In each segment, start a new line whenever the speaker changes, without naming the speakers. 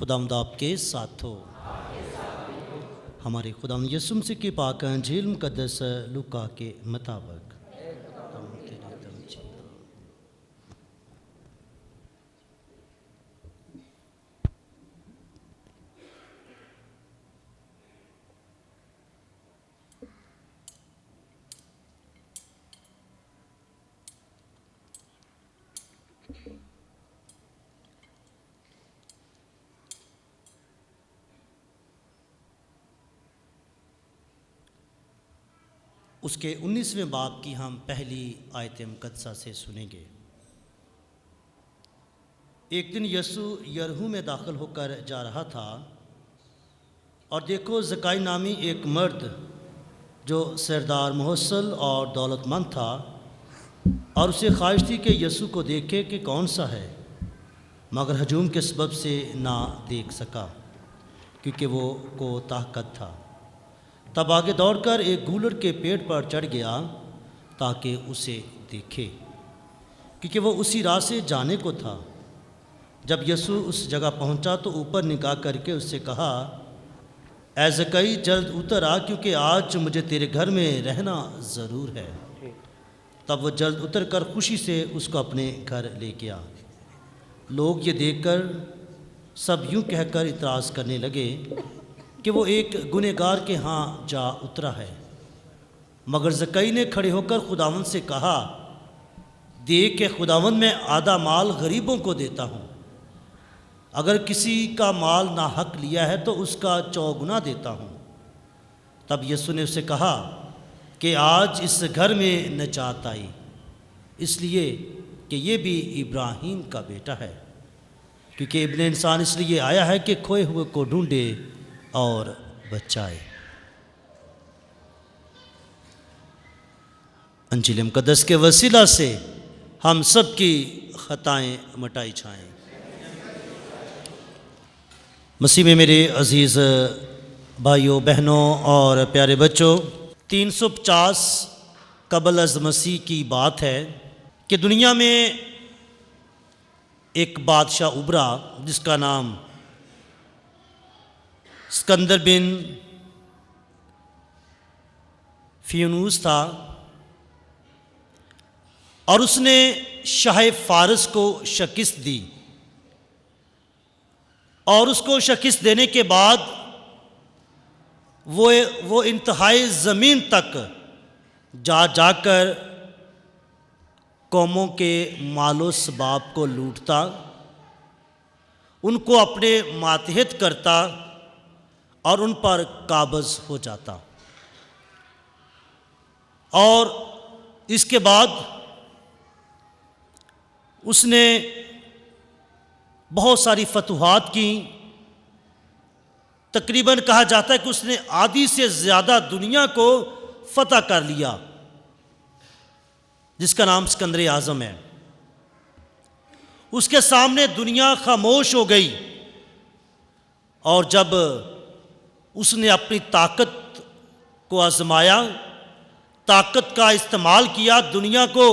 خداوند آپ کے ساتھ ہو۔ ہمارے خداوند یسوع مسیح کی پاک انجیل مقدس لوکا کے مطابق۔ اس کے 19ویں باب کی ہم پہلی آیت مقدسہ سے سنیں گے۔ ایک دن یسوع یریحو میں داخل ہو کر جا رہا تھا، اور دیکھو زکائی نامی ایک مرد جو سردار محصل اور دولت مند تھا، اور اسے خواہش تھی کہ یسوع کو دیکھے کہ کون سا ہے، مگر ہجوم کے سبب سے نہ دیکھ سکا کیونکہ وہ کوتاہ قد تھا۔ تب آگے دوڑ کر ایک گولڑ کے پیڑ پر چڑھ گیا تاکہ اسے دیکھے، کیونکہ وہ اسی راہ سے جانے کو تھا۔ جب یسوع اس جگہ پہنچا تو اوپر نگاہ کر کے اس سے کہا، اے زکئی جلد اتر آ، کیونکہ آج مجھے تیرے گھر میں رہنا ضرور ہے۔ تب وہ جلد اتر کر خوشی سے اس کو اپنے گھر لے گیا۔ لوگ یہ دیکھ کر سب یوں کہہ کر اعتراض کرنے لگے کہ وہ ایک گنہگار کے ہاں جا اترا ہے۔ مگر زکئی نے کھڑے ہو کر خداوند سے کہا، دیکھ کہ خداوند میں آدھا مال غریبوں کو دیتا ہوں، اگر کسی کا مال ناحق لیا ہے تو اس کا 4 گنا دیتا ہوں۔ تب یسوع نے اسے کہا کہ آج اس گھر میں نجات آئی، اس لیے کہ یہ بھی ابراہیم کا بیٹا ہے، کیونکہ ابن انسان اس لیے آیا ہے کہ کھوئے ہوئے کو ڈھونڈے اور بچائے۔ انجیل مقدس کے وسیلہ سے ہم سب کی خطائیں مٹائی جائیں۔ مسیح میں میرے عزیز بھائیوں بہنوں اور پیارے بچوں، 350 قبل از مسیح کی بات ہے کہ دنیا میں ایک بادشاہ ابھرا جس کا نام اسکندر بن فیونوس تھا، اور اس نے شاہ فارس کو شکست دی، اور اس کو شکست دینے کے بعد وہ انتہائی زمین تک جا کر قوموں کے مال و اسباب کو لوٹتا، ان کو اپنے ماتحت کرتا اور ان پر قابض ہو جاتا۔ اور اس کے بعد اس نے بہت ساری فتوحات کی، تقریباً کہا جاتا ہے کہ اس نے آدھی سے زیادہ دنیا کو فتح کر لیا، جس کا نام اسکندر اعظم ہے۔ اس کے سامنے دنیا خاموش ہو گئی، اور جب اس نے اپنی طاقت کو آزمایا، طاقت کا استعمال کیا، دنیا کو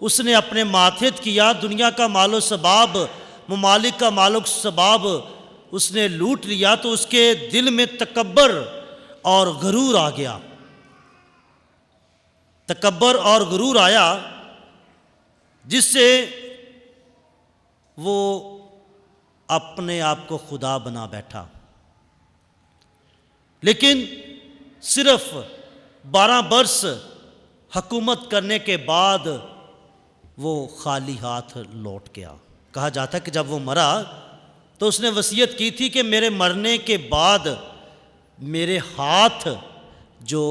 اس نے اپنے ماتحت کیا، دنیا کا مال و سباب، ممالک کا مال و سباب اس نے لوٹ لیا، تو اس کے دل میں تکبر اور غرور آ گیا۔ تکبر اور غرور آیا، جس سے وہ اپنے آپ کو خدا بنا بیٹھا۔ لیکن صرف 12 برس حکومت کرنے کے بعد وہ خالی ہاتھ لوٹ گیا۔ کہا جاتا ہے کہ جب وہ مرا تو اس نے وصیت کی تھی کہ میرے مرنے کے بعد میرے ہاتھ جو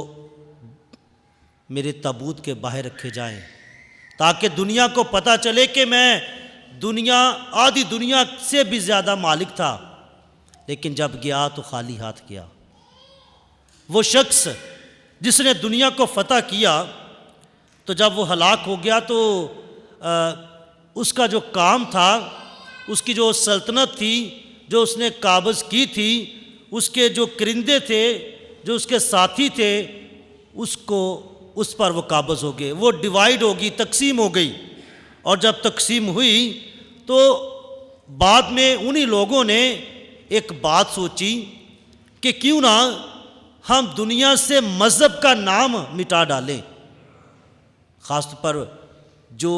میرے تابوت کے باہر رکھے جائیں، تاکہ دنیا کو پتہ چلے کہ میں آدھی دنیا سے بھی زیادہ مالک تھا۔ لیکن جب گیا تو خالی ہاتھ گیا۔ وہ شخص جس نے دنیا کو فتح کیا، تو جب وہ ہلاک ہو گیا تو اس کا جو کام تھا، اس کی جو سلطنت تھی، جو اس نے قابض کی تھی، اس کے جو کرندے تھے، جو اس کے ساتھی تھے، اس پر وہ قابض ہو گئے۔ وہ ڈیوائیڈ ہوگی، تقسیم ہو گئی، اور جب تقسیم ہوئی تو بعد میں انہی لوگوں نے ایک بات سوچی کہ کیوں نہ ہم دنیا سے مذہب کا نام مٹا ڈالیں، خاص طور پر جو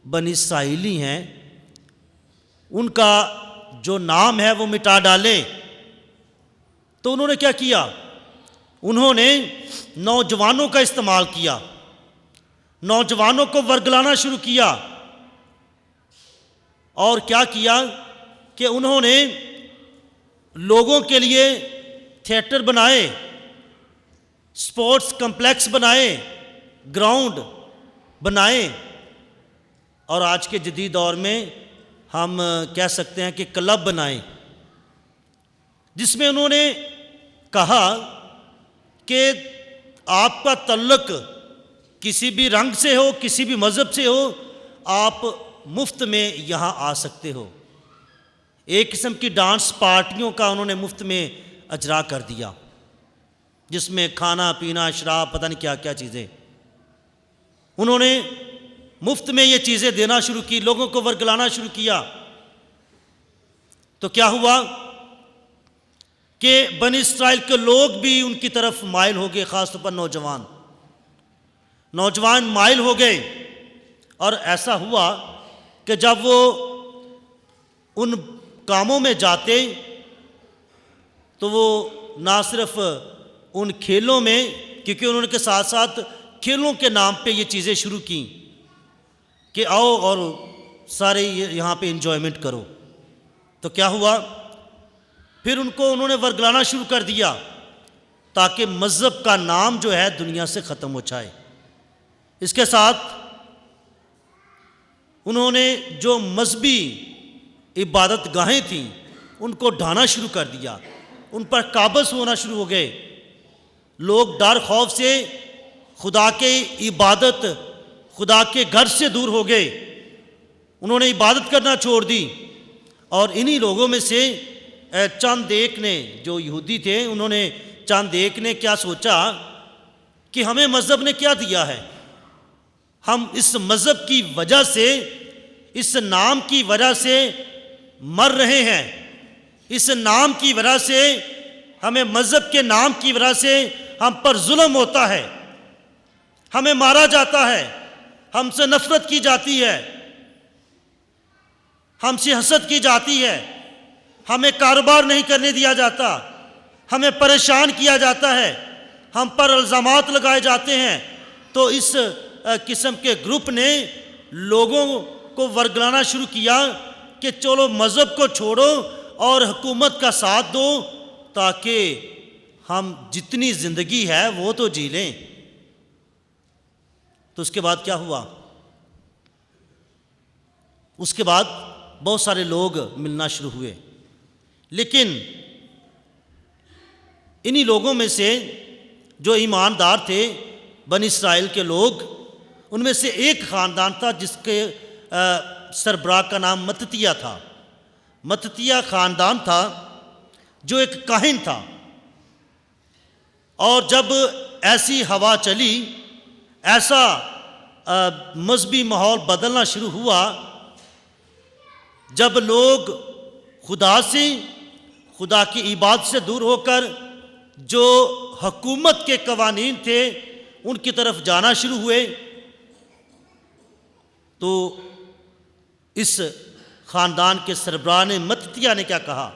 بنی اسرائیلی ہیں ان کا جو نام ہے وہ مٹا ڈالیں۔ تو انہوں نے کیا کیا؟ انہوں نے نوجوانوں کا استعمال کیا، نوجوانوں کو ورگلانا شروع کیا، اور کیا کیا کہ انہوں نے لوگوں کے لیے تھیٹر بنائے، سپورٹس کمپلیکس بنائے، گراؤنڈ بنائے، اور آج کے جدید دور میں ہم کہہ سکتے ہیں کہ کلب بنائیں، جس میں انہوں نے کہا کہ آپ کا تعلق کسی بھی رنگ سے ہو، کسی بھی مذہب سے ہو، آپ مفت میں یہاں آ سکتے ہو۔ ایک قسم کی ڈانس پارٹیوں کا انہوں نے مفت میں اجرا کر دیا، جس میں کھانا پینا شراب پتہ نہیں کیا کیا چیزیں انہوں نے مفت میں یہ چیزیں دینا شروع کی، لوگوں کو ورگلانا شروع کیا۔ تو کیا ہوا کہ بنی اسرائیل کے لوگ بھی ان کی طرف مائل ہو گئے، خاص طور پر نوجوان مائل ہو گئے، اور ایسا ہوا کہ جب وہ ان کاموں میں جاتے تو وہ نہ صرف ان کھیلوں میں، کیونکہ انہوں نے کے ساتھ ساتھ کھیلوں کے نام پہ یہ چیزیں شروع کیں کہ آؤ اور سارے یہاں پہ انجوائمنٹ کرو، تو کیا ہوا؟ پھر ان کو انہوں نے ورگلانا شروع کر دیا تاکہ مذہب کا نام جو ہے دنیا سے ختم ہو جائے۔ اس کے ساتھ انہوں نے جو مذہبی عبادت گاہیں تھیں ان کو ڈھانا شروع کر دیا، ان پر قابض ہونا شروع ہو گئے، لوگ ڈر خوف سے خدا کے عبادت، خدا کے گھر سے دور ہو گئے، انہوں نے عبادت کرنا چھوڑ دی۔ اور انہی لوگوں میں سے چند ایک نے، جو یہودی تھے، انہوں نے چند ایک نے کیا سوچا کہ ہمیں مذہب نے کیا دیا ہے، ہم اس مذہب کی وجہ سے، اس نام کی وجہ سے مر رہے ہیں، اس نام کی وجہ سے ہمیں، مذہب کے نام کی وجہ سے ہم پر ظلم ہوتا ہے، ہمیں مارا جاتا ہے، ہم سے نفرت کی جاتی ہے، ہم سے حسد کی جاتی ہے، ہمیں کاروبار نہیں کرنے دیا جاتا، ہمیں پریشان کیا جاتا ہے، ہم پر الزامات لگائے جاتے ہیں۔ تو اس قسم کے گروپ نے لوگوں کو ورگلانا شروع کیا کہ چلو مذہب کو چھوڑو اور حکومت کا ساتھ دو تاکہ ہم جتنی زندگی ہے وہ تو جی لیں۔ تو اس کے بعد کیا ہوا؟ اس کے بعد بہت سارے لوگ ملنا شروع ہوئے، لیکن انہی لوگوں میں سے جو ایماندار تھے، بنی اسرائیل کے لوگ، ان میں سے ایک خاندان تھا جس کے سربراہ کا نام متتیہ تھا۔ متتیہ خاندان تھا جو ایک کاہن تھا، اور جب ایسی ہوا چلی، ایسا مذہبی ماحول بدلنا شروع ہوا، جب لوگ خدا سے، خدا کی عبادت سے دور ہو کر جو حکومت کے قوانین تھے ان کی طرف جانا شروع ہوئے، تو اس خاندان کے سربراہ نے، متتیہ نے کیا کہا؟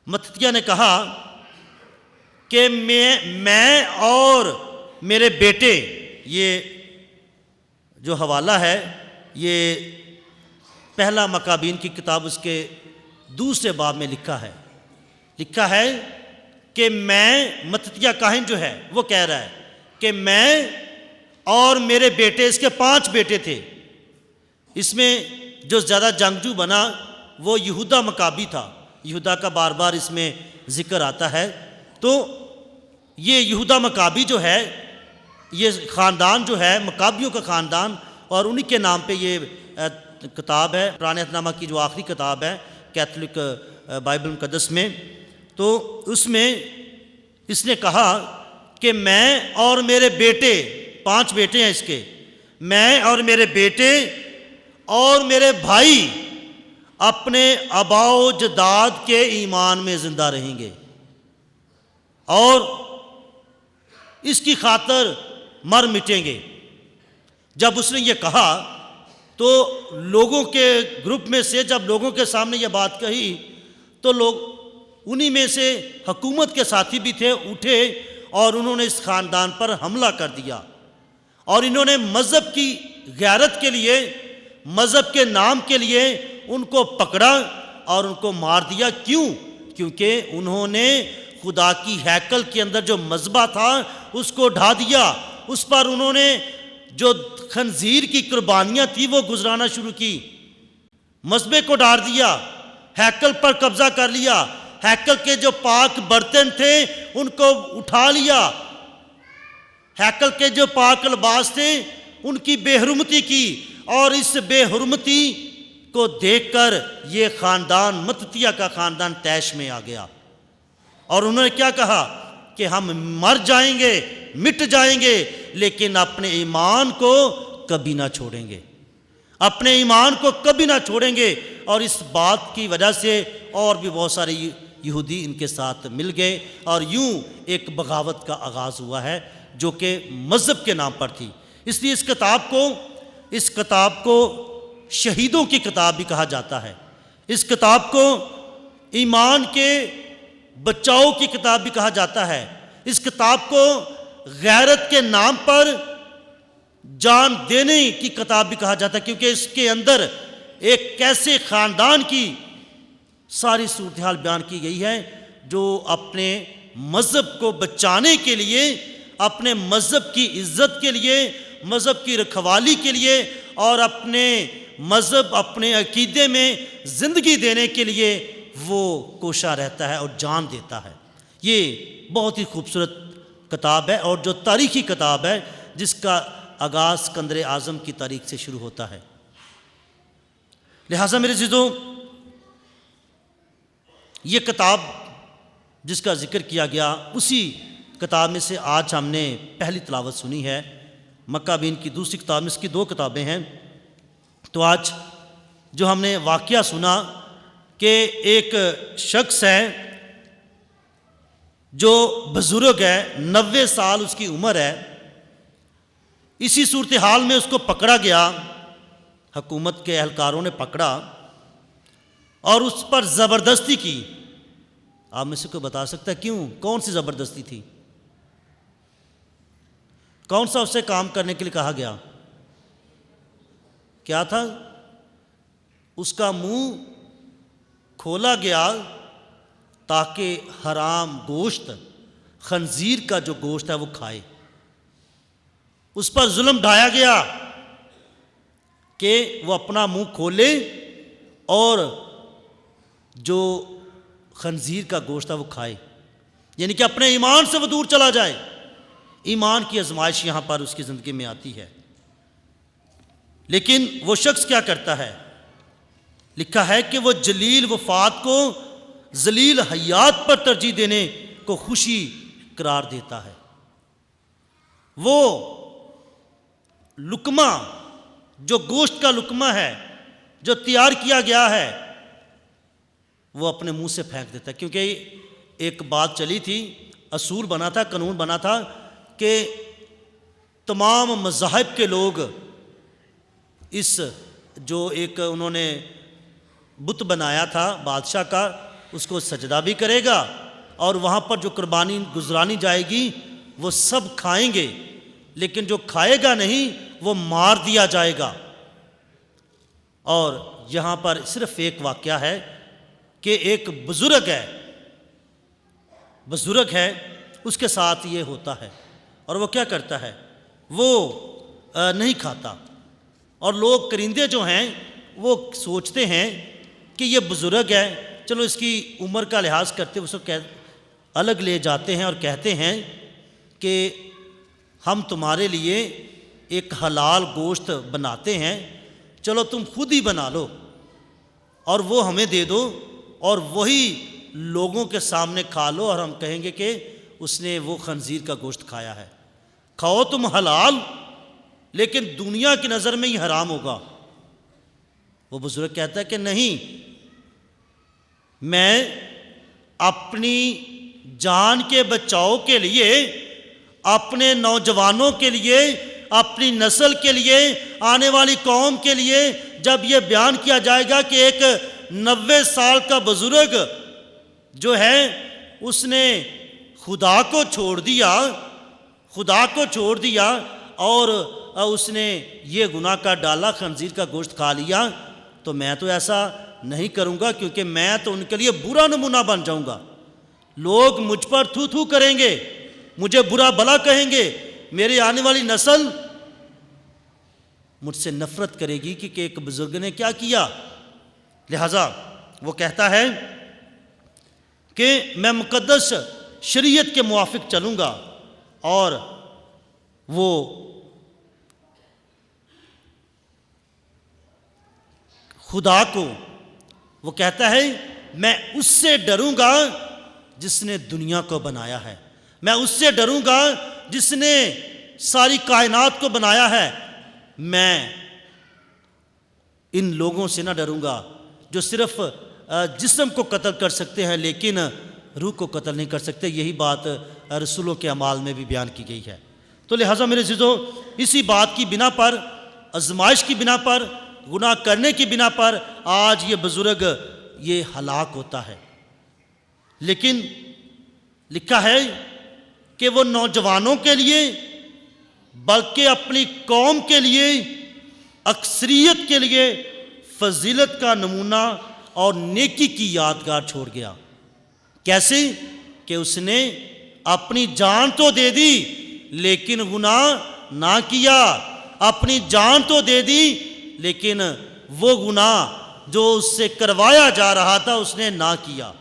متتیہ نے کہا کہ میں اور میرے بیٹے، یہ جو حوالہ ہے یہ پہلا مکابین کی کتاب اس کے دوسرے باب میں لکھا ہے کہ میں، متتیہ کاہن جو ہے وہ کہہ رہا ہے کہ میں اور میرے بیٹے، اس کے 5 بیٹے تھے، اس میں جو زیادہ جنگجو بنا وہ یہودا مکابی تھا، یہودا کا بار بار اس میں ذکر آتا ہے۔ تو یہ یہودا مکابی جو ہے، یہ خاندان جو ہے مکابیوں کا خاندان، اور انہی کے نام پہ یہ کتاب ہے، پرانے عہد نامہ کی جو آخری کتاب ہے کیتھولک بائبل مقدس میں، تو اس میں اس نے کہا کہ میں اور میرے بیٹے، 5 بیٹے ہیں اس کے، میں اور میرے بیٹے اور میرے بھائی اپنے آباء و اجداد کے ایمان میں زندہ رہیں گے اور اس کی خاطر مر مٹیں گے۔ جب اس نے یہ کہا تو لوگوں کے گروپ میں سے جب لوگوں کے سامنے یہ بات کہی تو لوگ انہی میں سے حکومت کے ساتھی بھی تھے، اٹھے اور انہوں نے اس خاندان پر حملہ کر دیا، اور انہوں نے مذہب کی غیرت کے لیے، مذہب کے نام کے لیے ان کو پکڑا اور ان کو مار دیا۔ کیوں؟ کیونکہ انہوں نے خدا کی ہیکل کے اندر جو مذبح تھا اس کو ڈھا دیا، اس پر انہوں نے جو خنزیر کی قربانیاں تھی وہ گزرانا شروع کی، مذبح کو ڈھا دیا، ہیکل پر قبضہ کر لیا، ہیکل کے جو پاک برتن تھے ان کو اٹھا لیا، ہیکل کے جو پاک لباس تھے ان کی بے حرمتی کی، اور اس بے حرمتی کو دیکھ کر یہ خاندان متتیہ کا خاندان طیش میں آ گیا، اور انہوں نے کیا کہا کہ ہم مر جائیں گے، مٹ جائیں گے، لیکن اپنے ایمان کو کبھی نہ چھوڑیں گے، اپنے ایمان کو کبھی نہ چھوڑیں گے۔ اور اس بات کی وجہ سے اور بھی بہت سارے یہودی ان کے ساتھ مل گئے، اور یوں ایک بغاوت کا آغاز ہوا ہے جو کہ مذہب کے نام پر تھی۔ اس لیے اس کتاب کو شہیدوں کی کتاب بھی کہا جاتا ہے، اس کتاب کو ایمان کے بچاؤ کی کتاب بھی کہا جاتا ہے، اس کتاب کو غیرت کے نام پر جان دینے کی کتاب بھی کہا جاتا ہے، کیونکہ اس کے اندر ایک کیسے خاندان کی ساری صورتحال بیان کی گئی ہے جو اپنے مذہب کو بچانے کے لیے، اپنے مذہب کی عزت کے لیے، مذہب کی رکھوالی کے لیے اور اپنے مذہب، اپنے عقیدے میں زندگی دینے کے لیے وہ کوشاں رہتا ہے اور جان دیتا ہے۔ یہ بہت ہی خوبصورت کتاب ہے اور جو تاریخی کتاب ہے جس کا آغاز اسکندر اعظم کی تاریخ سے شروع ہوتا ہے۔ لہٰذا میرے عزیزوں، یہ کتاب جس کا ذکر کیا گیا اسی کتاب میں سے آج ہم نے پہلی تلاوت سنی ہے، مکابین کی دوسری کتاب میں، اس کی 2 کتابیں ہیں۔ تو آج جو ہم نے واقعہ سنا کہ ایک شخص ہے جو بزرگ ہے، 90 سال اس کی عمر ہے، اسی صورتحال میں اس کو پکڑا گیا، حکومت کے اہلکاروں نے پکڑا اور اس پر زبردستی کی۔ آپ میں سے کوئی بتا سکتا ہے کیوں؟ کون سی زبردستی تھی؟ کون سا اس سے کام کرنے کے لیے کہا گیا؟ کیا تھا؟ اس کا منہ کھولا گیا تاکہ حرام گوشت، خنزیر کا جو گوشت ہے وہ کھائے۔ اس پر ظلم ڈھایا گیا کہ وہ اپنا منہ کھولے اور جو خنزیر کا گوشت ہے وہ کھائے، یعنی کہ اپنے ایمان سے وہ دور چلا جائے۔ ایمان کی آزمائش یہاں پر اس کی زندگی میں آتی ہے، لیکن وہ شخص کیا کرتا ہے؟ لکھا ہے کہ وہ جلیل وفات کو ذلیل حیات پر ترجیح دینے کو خوشی قرار دیتا ہے۔ وہ لقمہ، جو گوشت کا لقمہ ہے جو تیار کیا گیا ہے، وہ اپنے منہ سے پھینک دیتا ہے، کیونکہ ایک بات چلی تھی، اصول بنا تھا، قانون بنا تھا کہ تمام مذاہب کے لوگ اس جو ایک انہوں نے بت بنایا تھا بادشاہ کا، اس کو سجدہ بھی کرے گا اور وہاں پر جو قربانی گزرانی جائے گی وہ سب کھائیں گے، لیکن جو کھائے گا نہیں وہ مار دیا جائے گا۔ اور یہاں پر صرف ایک واقعہ ہے کہ ایک بزرگ ہے، اس کے ساتھ یہ ہوتا ہے، اور وہ کیا کرتا ہے؟ وہ نہیں کھاتا، اور لوگ کرندے جو ہیں وہ سوچتے ہیں کہ یہ بزرگ ہے، چلو اس کی عمر کا لحاظ کرتے اس کو الگ لے جاتے ہیں اور کہتے ہیں کہ ہم تمہارے لیے ایک حلال گوشت بناتے ہیں، چلو تم خود ہی بنا لو اور وہ ہمیں دے دو، اور وہی لوگوں کے سامنے کھا لو اور ہم کہیں گے کہ اس نے وہ خنزیر کا گوشت کھایا ہے۔ کھاؤ تم حلال، لیکن دنیا کی نظر میں ہی حرام ہوگا۔ وہ بزرگ کہتا ہے کہ نہیں، میں اپنی جان کے بچاؤ کے لیے، اپنے نوجوانوں کے لیے، اپنی نسل کے لیے، آنے والی قوم کے لیے جب یہ بیان کیا جائے گا کہ ایک 90 سال کا بزرگ جو ہے اس نے خدا کو چھوڑ دیا اور اس نے یہ گناہ کا ڈالا، خنزیر کا گوشت کھا لیا، تو میں تو ایسا نہیں کروں گا، کیونکہ میں تو ان کے لیے برا نمونہ بن جاؤں گا۔ لوگ مجھ پر تھو تھو کریں گے، مجھے برا بھلا کہیں گے، میری آنے والی نسل مجھ سے نفرت کرے گی کہ ایک بزرگ نے کیا کیا۔ لہذا وہ کہتا ہے کہ میں مقدس شریعت کے موافق چلوں گا، اور وہ خدا کو وہ کہتا ہے میں اس سے ڈروں گا جس نے دنیا کو بنایا ہے، میں اس سے ڈروں گا جس نے ساری کائنات کو بنایا ہے، میں ان لوگوں سے نہ ڈروں گا جو صرف جسم کو قتل کر سکتے ہیں لیکن روح کو قتل نہیں کر سکتے۔ یہی بات رسولوں کے اعمال میں بھی بیان کی گئی ہے۔ تو لہٰذا میرے عزیزو، اسی بات کی بنا پر، آزمائش کی بنا پر، گناہ کرنے کی بنا پر آج یہ بزرگ یہ ہلاک ہوتا ہے۔ لیکن لکھا ہے کہ وہ نوجوانوں کے لیے بلکہ اپنی قوم کے لیے، اکثریت کے لیے فضیلت کا نمونہ اور نیکی کی یادگار چھوڑ گیا۔ کیسے کہ اس نے اپنی جان تو دے دی لیکن گناہ نہ کیا، اپنی جان تو دے دی لیکن وہ گناہ جو اس سے کروایا جا رہا تھا اس نے نہ کیا۔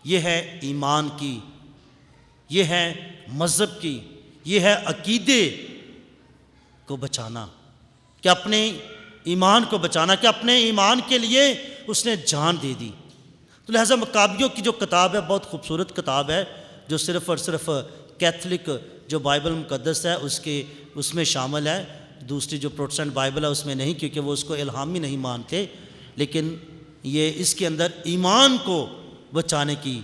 یہ ہے ایمان کی، یہ ہے مذہب کی، یہ ہے عقیدے کو بچانا، کہ اپنے ایمان کو بچانا، کہ اپنے ایمان کے لیے اس نے جان دے دی۔ تو لہٰذا مکابیوں کی جو کتاب ہے بہت خوبصورت کتاب ہے، جو صرف اور صرف کیتھولک جو بائبل مقدس ہے اس میں شامل ہے، دوسری جو پروٹسٹنٹ بائبل ہے اس میں نہیں، کیونکہ وہ اس کو الہامی نہیں مانتے، لیکن یہ اس کے اندر ایمان کو بچانے کی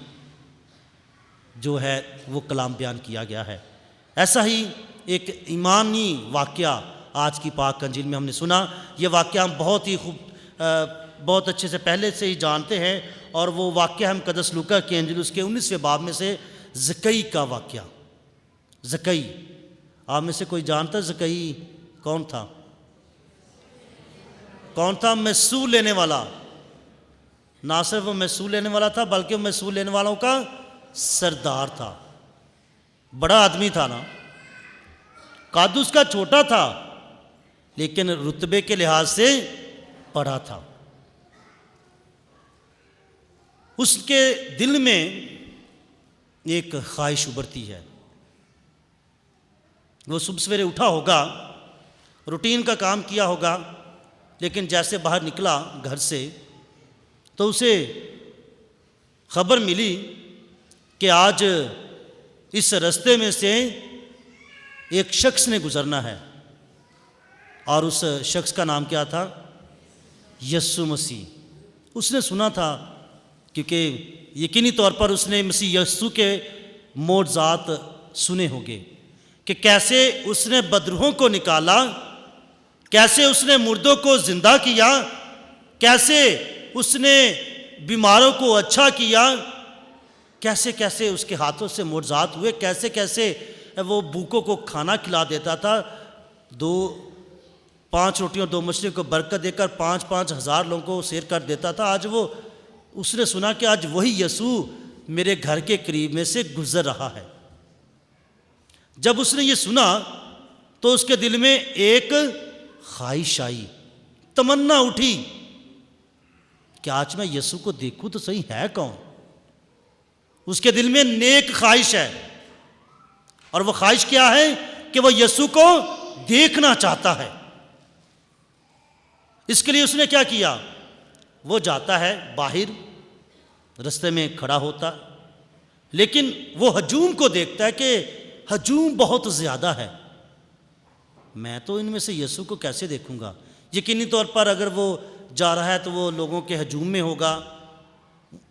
جو ہے وہ کلام بیان کیا گیا ہے۔ ایسا ہی ایک ایمانی واقعہ آج کی پاک انجیل میں ہم نے سنا۔ یہ واقعہ ہم بہت اچھے سے پہلے سے ہی جانتے ہیں، اور وہ واقعہ ہم مقدس لوکا کی انجیل اس کے 19ویں باب میں سے زکئی کا واقعہ۔ زکئی، آپ میں سے کوئی جانتا زکئی کون تھا؟ کون تھا؟ محصول لینے والا۔ نہ صرف وہ محصول لینے والا تھا بلکہ وہ محصول لینے والوں کا سردار تھا۔ بڑا آدمی تھا نا، قد اس کا چھوٹا تھا لیکن رتبے کے لحاظ سے بڑا تھا۔ اس کے دل میں ایک خواہش ابھرتی ہے۔ وہ صبح سویرے اٹھا ہوگا، روٹین کا کام کیا ہوگا، لیکن جیسے باہر نکلا گھر سے تو اسے خبر ملی کہ آج اس رستے میں سے ایک شخص نے گزرنا ہے، اور اس شخص کا نام کیا تھا؟ یسوع مسیح۔ اس نے سنا تھا، کیونکہ یقینی طور پر اس نے مسیح یسوع کے معجزات سنے ہوں گے کہ کیسے اس نے بدروحوں کو نکالا، کیسے اس نے مردوں کو زندہ کیا، کیسے اس نے بیماروں کو اچھا کیا، کیسے کیسے اس کے ہاتھوں سے معجزات ہوئے، کیسے کیسے وہ بھوکوں کو کھانا کھلا دیتا تھا، 5 روٹیوں 2 مچھلیوں کو برکت دے کر 5,000 لوگوں کو سیر کر دیتا تھا۔ آج اس نے سنا کہ آج وہی یسوع میرے گھر کے قریب میں سے گزر رہا ہے۔ جب اس نے یہ سنا تو اس کے دل میں ایک خواہش آئی، تمنا اٹھی کہ آج میں یسوع کو دیکھوں تو صحیح ہے کون۔ اس کے دل میں نیک خواہش ہے، اور وہ خواہش کیا ہے کہ وہ یسوع کو دیکھنا چاہتا ہے۔ اس کے لیے اس نے کیا کیا؟ وہ جاتا ہے باہر، رستے میں کھڑا ہوتا، لیکن وہ ہجوم کو دیکھتا ہے کہ ہجوم بہت زیادہ ہے، میں تو ان میں سے یسوع کو کیسے دیکھوں گا۔ یقینی طور پر اگر وہ جا رہا ہے تو وہ لوگوں کے ہجوم میں ہوگا،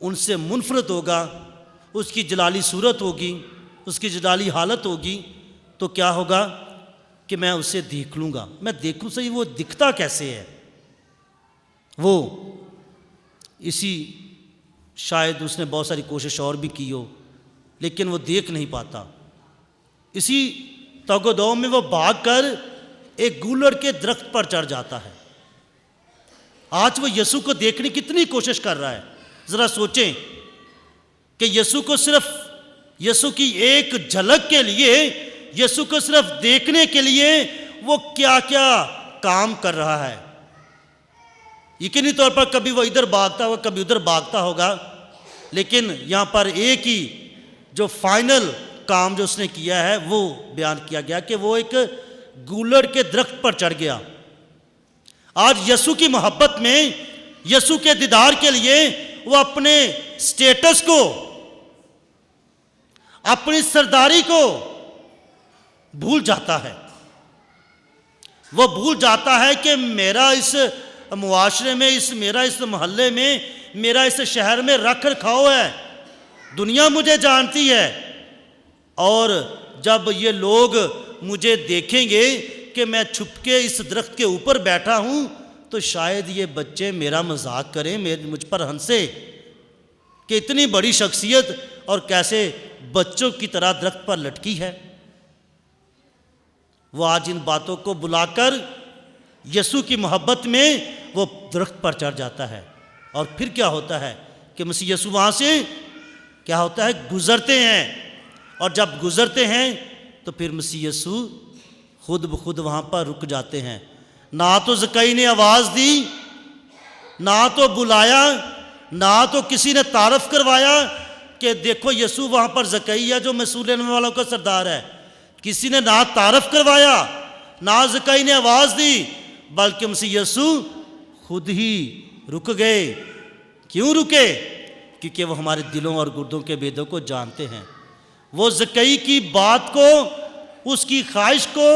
ان سے منفرد ہوگا، اس کی جلالی صورت ہوگی، اس کی جلالی حالت ہوگی، تو کیا ہوگا کہ میں اسے دیکھ لوں گا۔ میں دیکھوں صحیح وہ دکھتا کیسے ہے۔ وہ اسی شاید اس نے بہت ساری کوشش اور بھی کی ہو، لیکن وہ دیکھ نہیں پاتا۔ اسی توگ و دو میں وہ بھاگ کر ایک گولڑ کے درخت پر چڑھ جاتا ہے۔ آج وہ یسوع کو دیکھنے کی کتنی کوشش کر رہا ہے۔ ذرا سوچیں کہ یسوع کو صرف یسوع کی ایک جھلک کے لیے، یسوع کو صرف دیکھنے کے لیے وہ کیا کیا کام کر رہا ہے۔ یقینی طور پر کبھی وہ ادھر بھاگتا ہوگا، کبھی ادھر بھاگتا ہوگا، لیکن یہاں پر ایک ہی جو فائنل کام جو اس نے کیا ہے وہ بیان کیا گیا کہ وہ ایک گولڑ کے درخت پر چڑھ گیا۔ آج یسوع کی محبت میں، یسوع کے دیدار کے لیے وہ اپنے سٹیٹس کو، اپنی سرداری کو بھول جاتا ہے۔ وہ بھول جاتا ہے کہ میرا اس معاشرے میں، میرا اس محلے میں، میرا اس شہر میں رکھ رکھاؤ ہے، دنیا مجھے جانتی ہے، اور جب یہ لوگ مجھے دیکھیں گے کہ میں چھپ کے اس درخت کے اوپر بیٹھا ہوں تو شاید یہ بچے میرا مذاق کریں، مجھ پر ہنسے کہ اتنی بڑی شخصیت اور کیسے بچوں کی طرح درخت پر لٹکی ہے۔ وہ آج ان باتوں کو بلا کر یسوع کی محبت میں وہ درخت پر چڑھ جاتا ہے۔ اور پھر کیا ہوتا ہے کہ مسیح یسوع وہاں سے کیا ہوتا ہے گزرتے ہیں، اور جب گزرتے ہیں تو پھر مسیح یسوع خود بخود وہاں پر رک جاتے ہیں۔ نہ تو زکئی نے آواز دی، نہ تو بلایا، نہ تو کسی نے تعارف کروایا کہ دیکھو یسوع وہاں پر زکئی ہے جو مسئول لینے والوں کا سردار ہے۔ کسی نے نہ تعارف کروایا، نہ زکئی نے آواز دی، بلکہ مسیح یسوع خود ہی رک گئے۔ کیوں رکے؟ کیونکہ وہ ہمارے دلوں اور گردوں کے بیدوں کو جانتے ہیں۔ وہ زکئی کی بات کو، اس کی خواہش کو،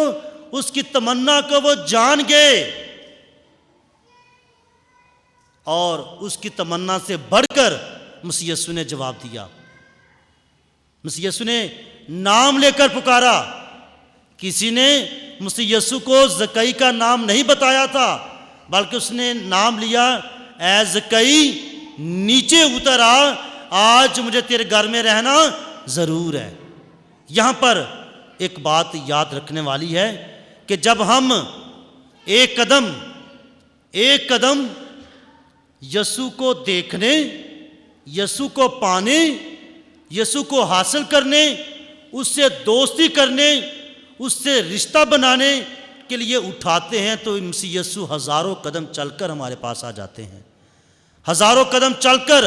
اس کی تمنا کو وہ جان گئے، اور اس کی تمنا سے بڑھ کر مسیح یسوع نے جواب دیا۔ مسیح یسوع نے نام لے کر پکارا۔ کسی نے مسیح یسوع کو زکئی کا نام نہیں بتایا تھا، بلکہ اس نے نام لیا، اے زکئی نیچے اتر آ، آج مجھے تیرے گھر میں رہنا ضرور ہے۔ یہاں پر ایک بات یاد رکھنے والی ہے کہ جب ہم ایک قدم یسوع کو دیکھنے، یسوع کو پانے، یسوع کو حاصل کرنے، اس سے دوستی کرنے، اس سے رشتہ بنانے کے لیے اٹھاتے ہیں تو مسیح یسوع ہزاروں قدم چل کر ہمارے پاس آ جاتے ہیں، ہزاروں قدم چل کر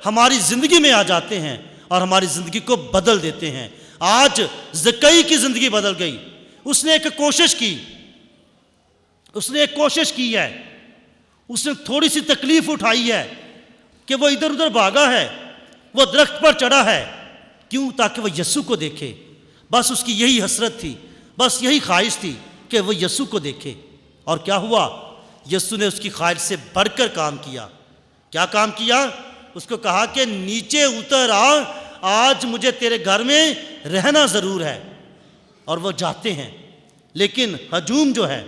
ہماری زندگی میں آ جاتے ہیں اور ہماری زندگی کو بدل دیتے ہیں۔ آج زکئی کی زندگی بدل گئی۔ اس نے ایک کوشش کی ہے، اس نے تھوڑی سی تکلیف اٹھائی ہے کہ وہ ادھر ادھر بھاگا ہے، وہ درخت پر چڑھا ہے۔ کیوں؟ تاکہ وہ یسوع کو دیکھے۔ بس اس کی یہی حسرت تھی، بس یہی خواہش تھی کہ وہ یسوع کو دیکھے۔ اور کیا ہوا؟ یسوع نے اس کی خواہش سے بڑھ کر کام کیا۔ کیا کام کیا؟ اس کو کہا کہ نیچے اتر آ، آج مجھے تیرے گھر میں رہنا ضرور ہے۔ اور وہ جاتے ہیں، لیکن ہجوم جو ہے،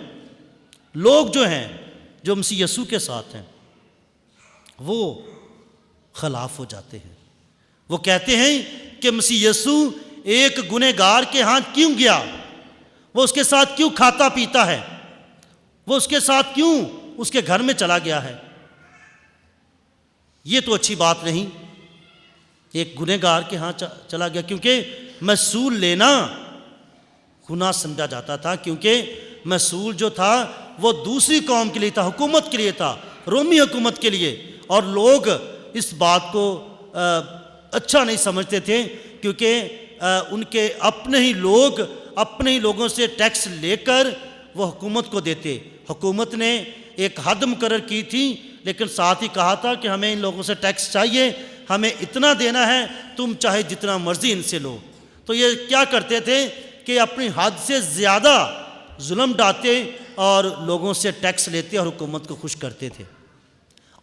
لوگ جو ہیں جو مسیح یسوع کے ساتھ ہیں، وہ خلاف ہو جاتے ہیں۔ وہ کہتے ہیں کہ مسیح یسوع ایک گنہگار کے ہاں کیوں گیا؟ وہ اس کے ساتھ کیوں کھاتا پیتا ہے؟ وہ اس کے ساتھ کیوں اس کے گھر میں چلا گیا ہے؟ یہ تو اچھی بات نہیں۔ ایک گنہگار کے ہاں چلا گیا، کیونکہ محصول لینا گناہ سمجھا جاتا تھا، کیونکہ محصول جو تھا وہ دوسری قوم کے لیے تھا، حکومت کے لیے تھا، رومی حکومت کے لیے، اور لوگ اس بات کو اچھا نہیں سمجھتے تھے، کیونکہ ان کے اپنے ہی لوگوں سے ٹیکس لے کر وہ حکومت کو دیتے۔ حکومت نے ایک حد مقرر کی تھی، لیکن ساتھ ہی کہا تھا کہ ہمیں ان لوگوں سے ٹیکس چاہیے، ہمیں اتنا دینا ہے، تم چاہے جتنا مرضی ان سے لو۔ تو یہ کیا کرتے تھے کہ اپنی حد سے زیادہ ظلم ڈھاتے اور لوگوں سے ٹیکس لیتے اور حکومت کو خوش کرتے تھے۔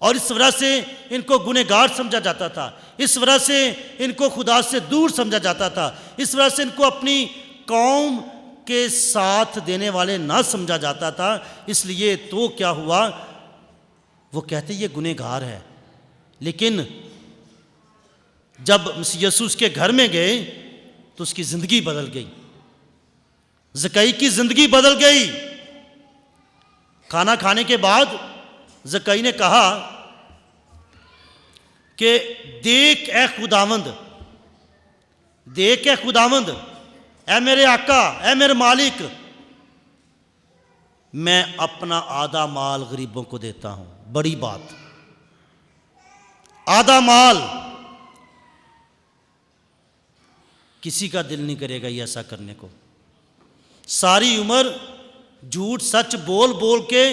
اور اس وجہ سے ان کو گنہگار سمجھا جاتا تھا، اس وجہ سے ان کو خدا سے دور سمجھا جاتا تھا، اس وجہ سے ان کو اپنی قوم کے ساتھ دینے والے نہ سمجھا جاتا تھا۔ اس لیے تو کیا ہوا، وہ کہتے یہ گنہگار ہے۔ لیکن جب مسیح یسوع اس کے گھر میں گئے تو اس کی زندگی بدل گئی، زکئی کی زندگی بدل گئی۔ کھانا کھانے کے بعد زکئی نے کہا کہ دیکھ اے خداوند، دیکھ اے خداوند، اے میرے آقا، اے میرے مالک، میں اپنا آدھا مال غریبوں کو دیتا ہوں۔ بڑی بات، آدھا مال۔ کسی کا دل نہیں کرے گا یہ ایسا کرنے کو۔ ساری عمر جھوٹ سچ بول بول کے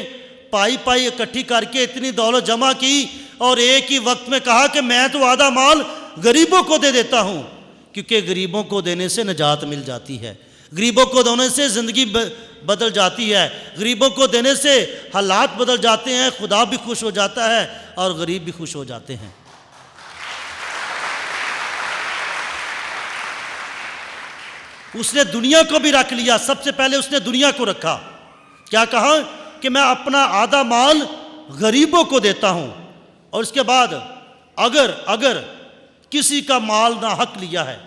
پائی پائی اکٹھی کر کے اتنی دولت جمع کی، اور ایک ہی وقت میں کہا کہ میں تو آدھا مال غریبوں کو دے دیتا ہوں، کیونکہ غریبوں کو دینے سے نجات مل جاتی ہے، غریبوں کو دینے سے زندگی بدل جاتی ہے، غریبوں کو دینے سے حالات بدل جاتے ہیں، خدا بھی خوش ہو جاتا ہے اور غریب بھی خوش ہو جاتے ہیں۔ اس نے دنیا کو بھی رکھ لیا، سب سے پہلے اس نے دنیا کو رکھا۔ کیا کہا کہ میں اپنا آدھا مال غریبوں کو دیتا ہوں، اور اس کے بعد اگر کسی کا مال ناحق لیا ہے،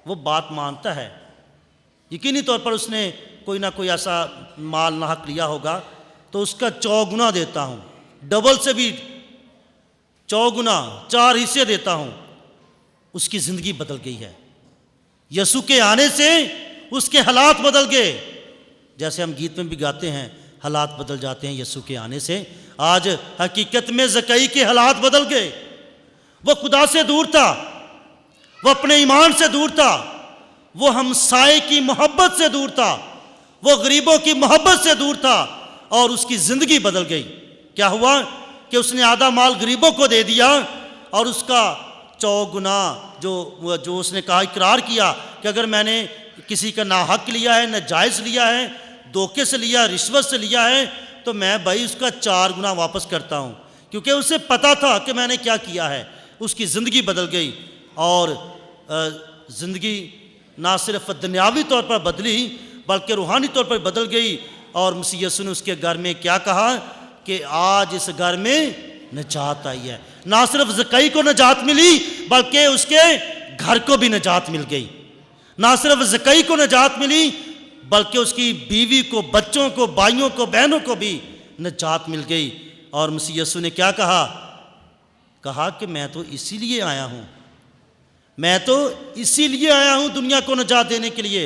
وہ بات مانتا ہے، یقینی طور پر اس نے کوئی نہ کوئی ایسا مال ناحق لیا ہوگا، تو اس کا 4 گنا دیتا ہوں، ڈبل سے بھی 4 گنا، 4 حصے دیتا ہوں۔ اس کی زندگی بدل گئی ہے۔ یسوع کے آنے سے اس کے حالات بدل گئے، جیسے ہم گیت میں بھی گاتے ہیں، حالات بدل جاتے ہیں یسوع کے آنے سے۔ آج حقیقت میں زکئی کے حالات بدل گئے۔ وہ خدا سے دور تھا، وہ اپنے ایمان سے دور تھا، وہ ہمسائے کی محبت سے دور تھا، وہ غریبوں کی محبت سے دور تھا، اور اس کی زندگی بدل گئی۔ کیا ہوا کہ اس نے آدھا مال غریبوں کو دے دیا، اور اس کا 4 گنا جو اس نے کہا، اقرار کیا کہ اگر میں نے کسی کا ناحق لیا ہے، ناجائز لیا ہے، دھوکے سے لیا، رشوت سے لیا ہے، تو میں بھائی اس کا 4 گنا واپس کرتا ہوں، کیونکہ اسے پتا تھا کہ میں نے کیا کیا ہے۔ اس کی زندگی بدل گئی، اور زندگی نہ صرف دنیاوی طور پر بدلی بلکہ روحانی طور پر بدل گئی۔ اور مسیح یسوع نے اس کے گھر میں کیا کہا کہ آج اس گھر میں نجات آئی ہے۔ نہ صرف زکئی کو نجات ملی بلکہ اس کے گھر کو بھی نجات مل گئی۔ نہ صرف زکئی کو نجات ملی بلکہ اس کی بیوی کو، بچوں کو، بھائیوں کو، بہنوں کو بھی نجات مل گئی۔ اور مسیح یسوع نے کیا کہا کہ میں تو اسی لیے آیا ہوں، میں تو اسی لیے آیا ہوں دنیا کو نجات دینے کے لیے،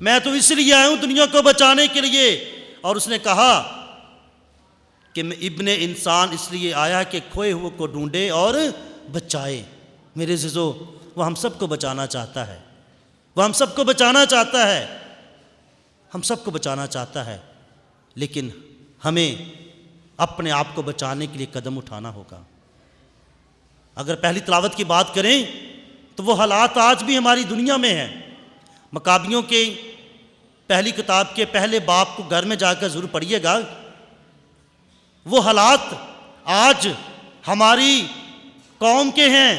میں تو اس لیے آیا ہوں دنیا کو بچانے کے لیے۔ اور اس نے کہا کہ میں ابن انسان اس لیے آیا کہ کھوئے ہوئے کو ڈھونڈے اور بچائے۔ میرے عزیزو، وہ ہم سب کو بچانا چاہتا ہے، وہ ہم سب کو بچانا چاہتا ہے، ہم سب کو بچانا چاہتا ہے، لیکن ہمیں اپنے آپ کو بچانے کے لیے قدم اٹھانا ہوگا۔ اگر پہلی تلاوت کی بات کریں تو وہ حالات آج بھی ہماری دنیا میں ہیں۔ مکابیوں کے پہلی کتاب کے پہلے باب کو گھر میں جا کر ضرور پڑھیے گا۔ وہ حالات آج ہماری قوم کے ہیں،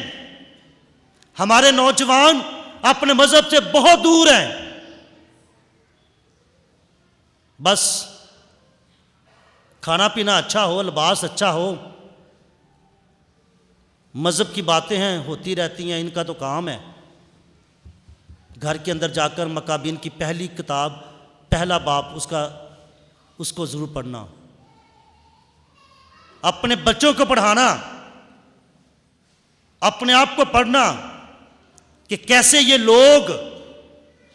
ہمارے نوجوان اپنے مذہب سے بہت دور ہیں، بس کھانا پینا اچھا ہو، لباس اچھا ہو، مذہب کی باتیں ہیں ہوتی رہتی ہیں، ان کا تو کام ہے۔ گھر کے اندر جا کر مکابین کی پہلی کتاب پہلا باب اس کو ضرور پڑھنا، اپنے بچوں کو پڑھانا، اپنے آپ کو پڑھنا کہ کیسے یہ لوگ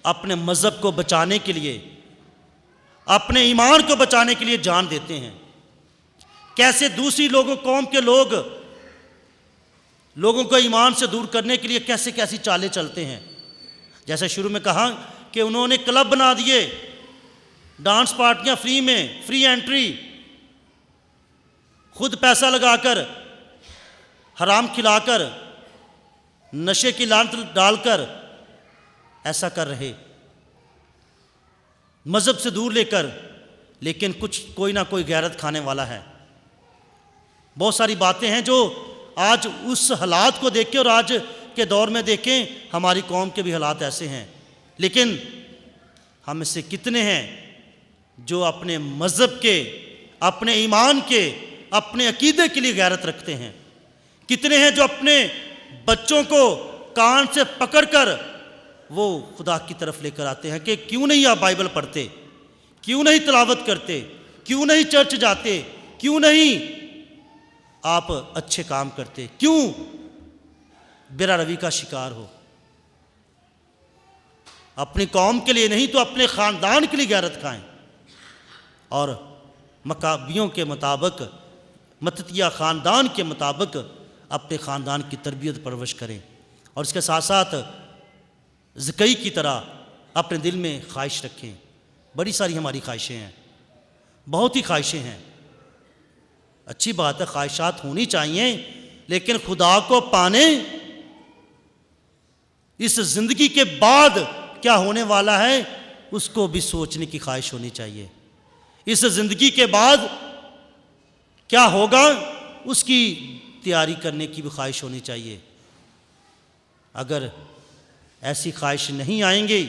اپنے مذہب کو بچانے کے لیے، اپنے ایمان کو بچانے کے لیے جان دیتے ہیں، کیسے دوسری قوم کے لوگوں کو ایمان سے دور کرنے کے لیے کیسی چالیں چلتے ہیں۔ جیسے شروع میں کہا کہ انہوں نے کلب بنا دیے، ڈانس پارٹیاں فری میں، فری انٹری، خود پیسہ لگا کر، حرام کھلا کر، نشے کی لعنت ڈال کر ایسا کر رہے، مذہب سے دور لے کر، لیکن کوئی نہ کوئی غیرت کھانے والا ہے۔ بہت ساری باتیں ہیں جو آج اس حالات کو دیکھ کے اور آج کے دور میں دیکھیں ہماری قوم کے بھی حالات ایسے ہیں، لیکن ہم میں سے کتنے ہیں جو اپنے مذہب کے، اپنے ایمان کے، اپنے عقیدے کے لیے غیرت رکھتے ہیں؟ کتنے ہیں جو اپنے بچوں کو کان سے پکڑ کر وہ خدا کی طرف لے کر آتے ہیں کہ کیوں نہیں آپ بائبل پڑھتے، کیوں نہیں تلاوت کرتے، کیوں نہیں چرچ جاتے، کیوں نہیں آپ اچھے کام کرتے، کیوں برا روی کا شکار ہو؟ اپنی قوم کے لیے نہیں تو اپنے خاندان کے لیے غیرت کھائیں اور مکابیوں کے مطابق، متتیہ خاندان کے مطابق اپنے خاندان کی تربیت پرورش کریں، اور اس کے ساتھ ساتھ زکئی کی طرح اپنے دل میں خواہش رکھیں۔ بڑی ساری ہماری خواہشیں ہیں، بہت ہی خواہشیں ہیں، اچھی بات ہے، خواہشات ہونی چاہیے، لیکن خدا کو پانے، اس زندگی کے بعد کیا ہونے والا ہے اس کو بھی سوچنے کی خواہش ہونی چاہیے۔ اس زندگی کے بعد کیا ہوگا اس کی تیاری کرنے کی بھی خواہش ہونی چاہیے۔ اگر ایسی خواہش نہیں آئیں گے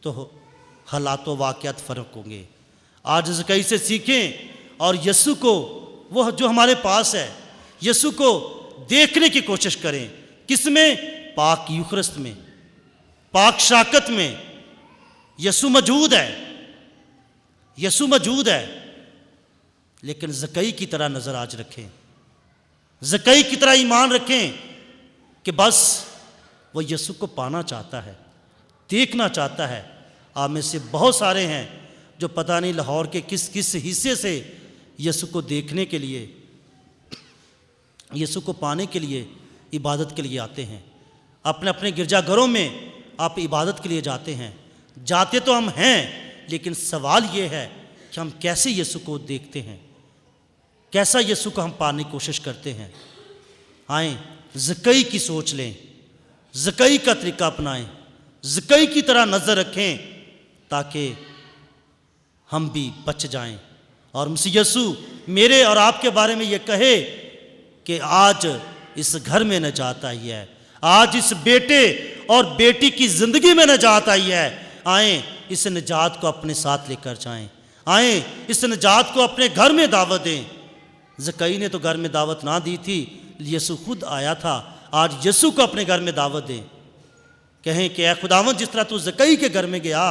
تو حالات و واقعات فرق ہوں گے۔ آج زکئی سے سیکھیں اور یسوع کو، وہ جو ہمارے پاس ہے، یسوع کو دیکھنے کی کوشش کریں۔ کس میں؟ پاک یوخرست میں، پاک شراکت میں یسوع موجود ہے، یسوع موجود ہے، لیکن زکئی کی طرح نظر آج رکھیں، زکئی کی طرح ایمان رکھیں کہ بس وہ یسوع کو پانا چاہتا ہے، دیکھنا چاہتا ہے۔ آپ میں سے بہت سارے ہیں جو پتہ نہیں لاہور کے کس کس حصے سے یسوع کو دیکھنے کے لیے، یسوع کو پانے کے لیے، عبادت کے لیے آتے ہیں۔ اپنے اپنے گرجا گھروں میں آپ عبادت کے لیے جاتے ہیں، جاتے تو ہم ہیں، لیکن سوال یہ ہے کہ ہم کیسے یسوع کو دیکھتے ہیں، کیسا یسوع کو ہم پانے کی کوشش کرتے ہیں۔ آئیں زکئی کی سوچ لیں، زکئی کا طریقہ اپنائیں، زکئی کی طرح نظر رکھیں تاکہ ہم بھی بچ جائیں، اور مسیح یسوع میرے اور آپ کے بارے میں یہ کہے کہ آج اس گھر میں نجات آئی ہے، آج اس بیٹے اور بیٹی کی زندگی میں نجات آئی ہے۔ آئیں اس نجات کو اپنے ساتھ لے کر جائیں، آئیں اس نجات کو اپنے گھر میں دعوت دیں۔ زکئی نے تو گھر میں دعوت نہ دی تھی، یسوع خود آیا تھا۔ آج یسوع کو اپنے گھر میں دعوت دیں، کہیں کہ اے خداوند جس طرح تو زکئی کے گھر میں گیا،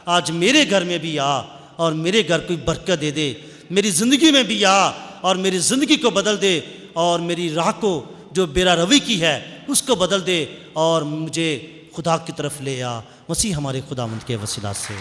آج میرے گھر میں بھی آ اور میرے گھر کو برکت دے دے، میری زندگی میں بھی آ اور میری زندگی کو بدل دے، اور میری راہ کو جو بیرا روی کی ہے اس کو بدل دے، اور مجھے خدا کی طرف لے آ۔ مسیح ہمارے خداوند کے وسیلہ سے